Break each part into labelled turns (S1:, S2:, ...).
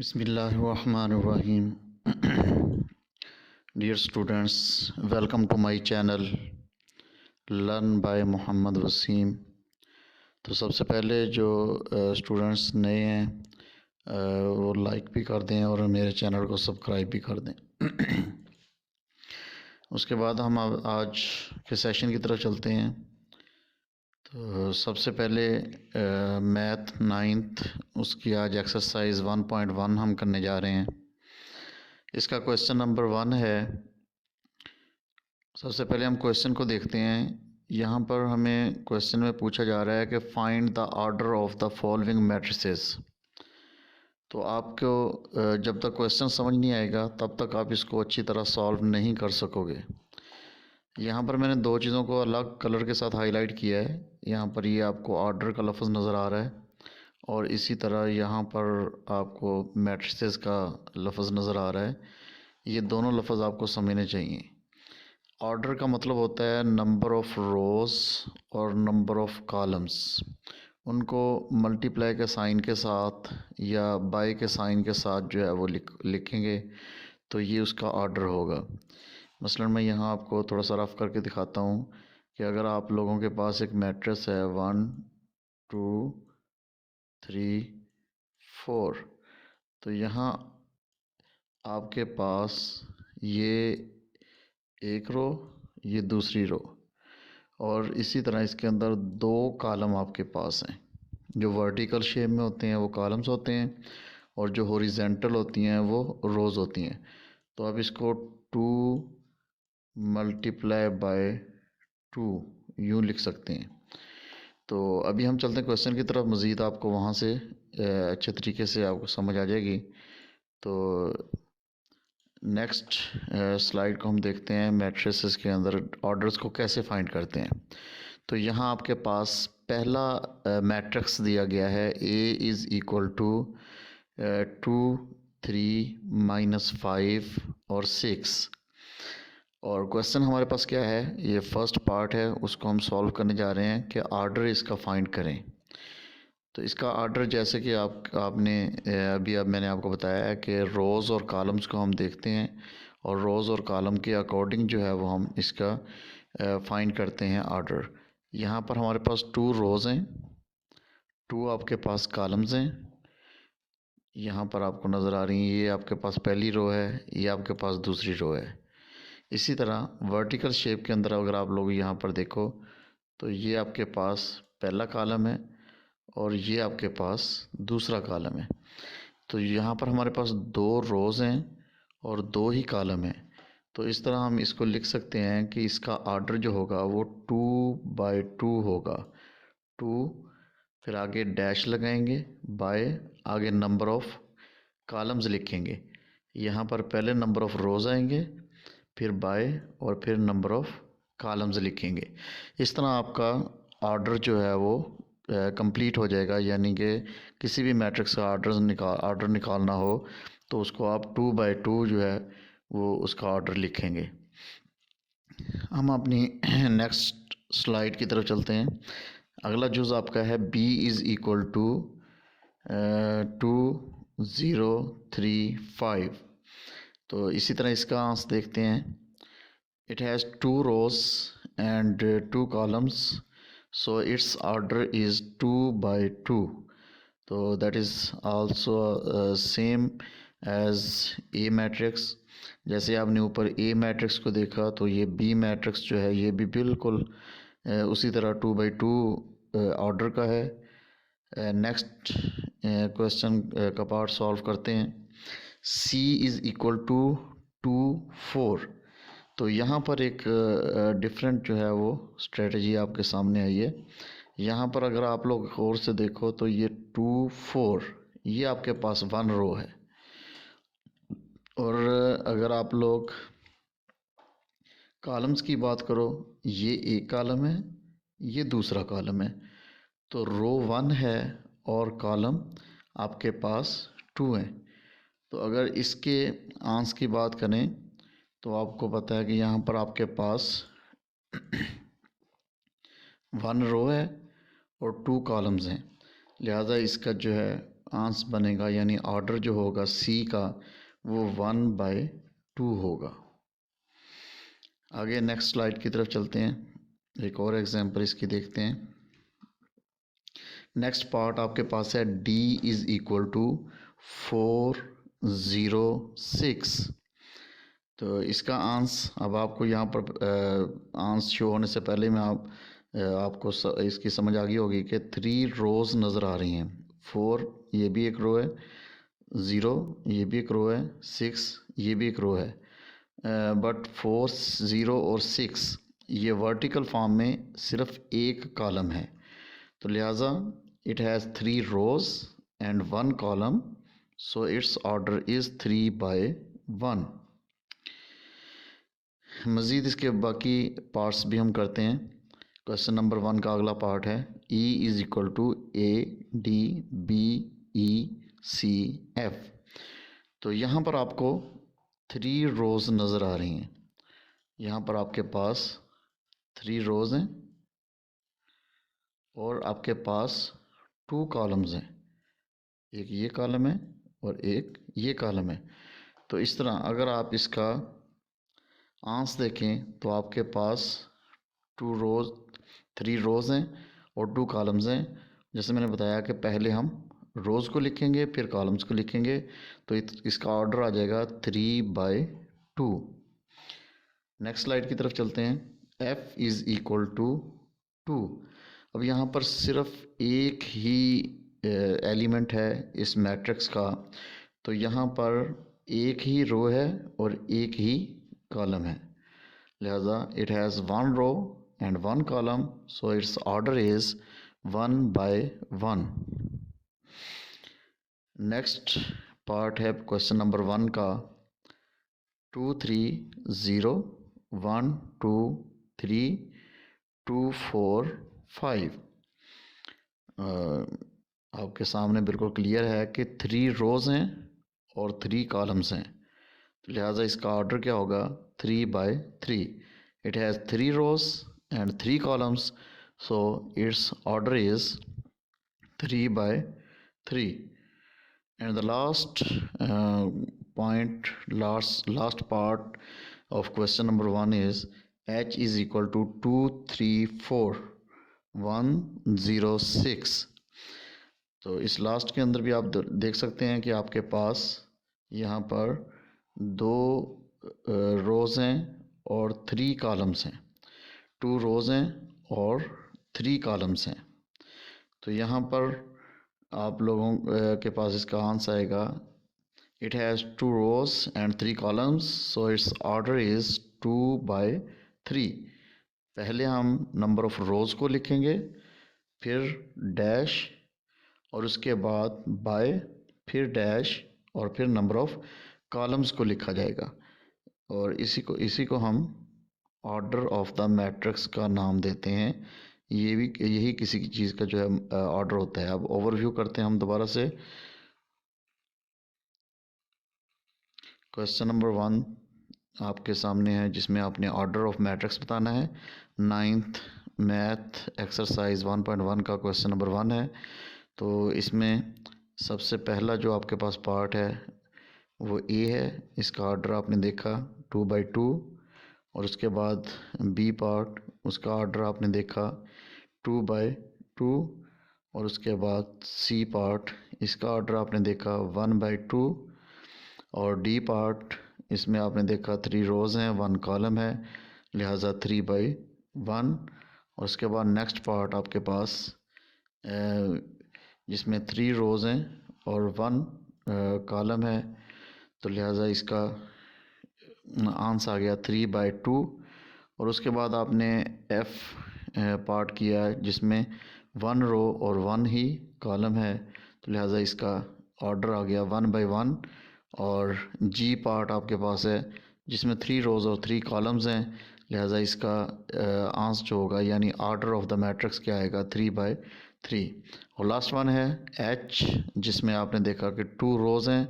S1: बिस्मिल्लाहिर्रहमानिर्रहीम। Dear students, welcome to my channel learn by Mohammad Waseem. तो सबसे पहले जो स्टूडेंट्स नए हैं वो लाइक भी कर दें और मेरे चैनल को सब्सक्राइब भी कर दें। उसके बाद हम आज के सेशन की तरफ चलते हैं। तो सबसे पहले मैथ नाइन्थ उसकी आज एक्सरसाइज 1.1 हम करने जा रहे हैं। इसका क्वेश्चन नंबर 1 है। सबसे पहले हम क्वेश्चन को देखते हैं। यहाँ पर हमें क्वेश्चन में पूछा जा रहा है कि find the order of the following matrices. तो आपको जब तक क्वेश्चन समझ नहीं आएगा तब तक आप इसको अच्छी तरह सॉल्व नहीं कर सकोगे। यहाँ पर मैंने दो चीज़ों को अलग कलर के साथ हाईलाइट किया है। यहाँ पर ये आपको ऑर्डर का लफ्ज़ नज़र आ रहा है और इसी तरह यहाँ पर आपको मैट्रिसेस का लफ्ज़ नज़र आ रहा है। ये दोनों लफ्ज़ आपको समझने चाहिए। ऑर्डर का मतलब होता है नंबर ऑफ़ रोज़ और नंबर ऑफ़ कॉलम्स। उनको मल्टीप्लाई के साइन के साथ या बाय के साइन के साथ जो है वो लिखेंगे तो ये उसका ऑर्डर होगा। मसलन मैं यहाँ आपको थोड़ा सा रफ करके दिखाता हूँ कि अगर आप लोगों के पास एक मैट्रिक्स है 1 2 3 4, तो यहाँ आपके पास ये एक रो, ये दूसरी रो, और इसी तरह इसके अंदर दो कॉलम आपके पास हैं। जो वर्टिकल शेप में होते हैं वो कॉलम्स होते हैं और जो हॉरिजेंटल होती हैं वो रोज़ होती हैं। तो आप इसको 2 मल्टीप्लाई बाय 2 यूँ लिख सकते हैं। तो अभी हम चलते हैं क्वेश्चन की तरफ। मज़ीद आपको वहाँ से अच्छे तरीके से आपको समझ आ जाएगी। तो नेक्स्ट स्लाइड को हम देखते हैं। मैट्रिसेस के अंदर ऑर्डर्स को कैसे फाइंड करते हैं। तो यहाँ आपके पास पहला मैट्रिक्स दिया गया है A इज़ इक्वल टू 2 3 -5 और 6। और क्वेश्चन हमारे पास क्या है, ये फर्स्ट पार्ट है, उसको हम सॉल्व करने जा रहे हैं कि ऑर्डर इसका फाइंड करें। तो इसका ऑर्डर जैसे कि आपने अभी अब मैंने आपको बताया है कि रोज़ और कॉलम्स को हम देखते हैं और रोज़ और कॉलम के अकॉर्डिंग जो है वो हम इसका फाइंड करते हैं ऑर्डर। यहाँ पर हमारे पास 2 रोज़ हैं, 2 आपके पास कॉलम्स हैं। यहाँ पर आपको नज़र आ रही है, ये आपके पास पहली रो है, ये आपके पास दूसरी रो है। इसी तरह वर्टिकल शेप के अंदर अगर आप लोग यहाँ पर देखो तो ये आपके पास पहला कॉलम है और ये आपके पास दूसरा कॉलम है। तो यहाँ पर हमारे पास 2 रोज़ हैं और 2 ही कॉलम हैं। तो इस तरह हम इसको लिख सकते हैं कि इसका ऑर्डर जो होगा वो 2/2 होगा। 2 फिर आगे डैश लगाएंगे, बाय आगे नंबर ऑफ़ कॉलम्स लिखेंगे। यहाँ पर पहले नंबर ऑफ़ रोज़ आएंगे, फिर बाय और फिर नंबर ऑफ़ कॉलम्स लिखेंगे। इस तरह आपका ऑर्डर जो है वो कंप्लीट हो जाएगा। यानी कि किसी भी मैट्रिक्स का ऑर्डर निकालना हो तो उसको आप 2/2 जो है वो उसका ऑर्डर लिखेंगे। हम अपनी नेक्स्ट स्लाइड की तरफ चलते हैं। अगला जुज़ आपका है B इज़ इक्वल टू 2 0 3 5। तो इसी तरह इसका आंसर देखते हैं। It has 2 rows and 2 columns, so its order is 2/2. So that is also same as A matrix। जैसे आपने ऊपर A मैट्रिक्स को देखा तो ये B मैट्रिक्स जो है ये भी बिल्कुल उसी तरह 2/2 ऑर्डर का है। नेक्स्ट क्वेश्चन का पार्ट सॉल्व करते हैं। C is equal to 2 4। तो यहाँ पर एक डिफरेंट जो है वो स्ट्रेटजी आपके सामने आई है। यहाँ पर अगर आप लोग गौर से देखो तो ये 2 4 ये आपके पास 1 रो है, और अगर आप लोग कॉलम्स की बात करो, ये एक कॉलम है, ये दूसरा कॉलम है। तो रो 1 है और कॉलम आपके पास 2 है। तो अगर इसके आंसर की बात करें तो आपको पता है कि यहाँ पर आपके पास 1 रो है और 2 कॉलम्स हैं। लिहाजा इसका जो है आंस बनेगा यानी ऑर्डर जो होगा सी का वो 1/2 होगा। आगे नेक्स्ट स्लाइड की तरफ चलते हैं, एक और एग्जांपल इसकी देखते हैं। नेक्स्ट पार्ट आपके पास है d इज़ इक्वल टू 406। तो इसका आंस अब आपको यहाँ पर आंस शो होने से पहले मैं आपको इसकी समझ आ गई होगी कि 3 रोज़ नज़र आ रही हैं। 4 ये भी एक रो है, 0 ये भी एक रो है, 6 ये भी एक रो है। बट 4, 0 और 6 ये वर्टिकल फॉर्म में सिर्फ एक कॉलम है, तो लिहाजा it has 3 rows and 1 column, so it's order is 3/1। मज़ीद इसके बाकी पार्ट्स भी हम करते हैं। क्वेश्चन नंबर 1 का अगला पार्ट है E is equal to ADBECF। तो यहाँ पर आपको 3 रोज़ नज़र आ रही हैं। यहाँ पर आपके पास 3 रोज़ हैं और आपके पास 2 कॉलम्स हैं, एक ये कॉलम है और एक ये कॉलम है। तो इस तरह अगर आप इसका आंस देखें तो आपके पास 3 रोज़ हैं और 2 कॉलम्स हैं। जैसे मैंने बताया कि पहले हम रोज़ को लिखेंगे फिर कॉलम्स को लिखेंगे, तो इसका ऑर्डर आ जाएगा 3/2। नेक्स्ट स्लाइड की तरफ चलते हैं। F is equal to 2। अब यहाँ पर सिर्फ एक ही एलिमेंट है इस मैट्रिक्स का, तो यहाँ पर एक ही रो है और एक ही कॉलम है, लिहाजा it has 1 row and 1 column, so it's order is 1/1। Next part है क्वेश्चन नंबर 1 का 2 3 0 1 2 3 2 4 5। आपके सामने बिल्कुल क्लियर है कि 3 रोज़ हैं और 3 कॉलम्स हैं, तो लिहाजा इसका ऑर्डर क्या होगा 3/3। It has 3 rows and 3 columns, so it's order is 3/3। And the last part of question number 1 is H is equal to 2 3 4 106। तो इस लास्ट के अंदर भी आप देख सकते हैं कि आपके पास यहाँ पर 2 रोज़ हैं और 3 कॉलम्स हैं, 2 रोज़ हैं और 3 कॉलम्स हैं। तो यहाँ पर आप लोगों के पास इसका आंसर आएगा it has 2 rows and 3 columns, so it's order is 2/3। पहले हम नंबर ऑफ़ रोज़ को लिखेंगे, फिर डैश और उसके बाद बाय, फिर डैश और फिर नंबर ऑफ़ कॉलम्स को लिखा जाएगा, और इसी को हम ऑर्डर ऑफ़ द मैट्रिक्स का नाम देते हैं। यही किसी की चीज़ का जो है ऑर्डर होता है। अब ओवरव्यू करते हैं हम दोबारा से। क्वेश्चन नंबर 1 आपके सामने है जिसमें आपने ऑर्डर ऑफ मैट्रिक्स बताना है। 9th मैथ एक्सरसाइज 1.1 का क्वेश्चन नंबर 1 है। तो इसमें सबसे पहला जो आपके पास पार्ट है वो ए है, इसका ऑर्डर आपने देखा 2/2, और उसके बाद बी पार्ट, उसका ऑर्डर आपने देखा 2/2, और उसके बाद सी पार्ट, इसका ऑर्डर आपने देखा 1/2, और डी पार्ट इसमें आपने देखा 3 रोज़ हैं 1 कॉलम है, लिहाजा 3/1। और उसके बाद नेक्स्ट पार्ट आपके पास जिसमें 3 रोज़ हैं और 1 कॉलम है, तो लिहाजा इसका आंसर आ गया 3/2। और उसके बाद आपने एफ पार्ट किया है जिसमें 1 रो और 1 ही कॉलम है, तो लिहाजा इसका ऑर्डर आ गया 1/1। और जी पार्ट आपके पास है जिसमें 3 रोज़ और 3 कॉलम्स हैं, लिहाजा इसका आंसर जो होगा यानी ऑर्डर ऑफ द मैट्रिक्स क्या आएगा 3/3। और लास्ट वन है एच जिसमें आपने देखा कि 2 रोज़ हैं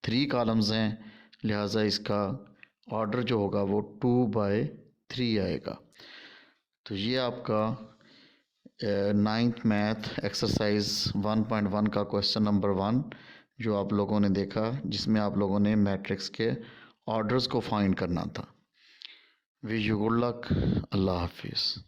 S1: 3 कॉलम्स हैं, लिहाजा इसका ऑर्डर जो होगा वो 2/3 आएगा। तो ये आपका नाइन्थ मैथ एक्सरसाइज 1.1 का क्वेश्चन नंबर 1 जो आप लोगों ने देखा, जिसमें आप लोगों ने मैट्रिक्स के ऑर्डर्स को फाइंड करना था। Wish you good luck. अल्लाह हाफिज़।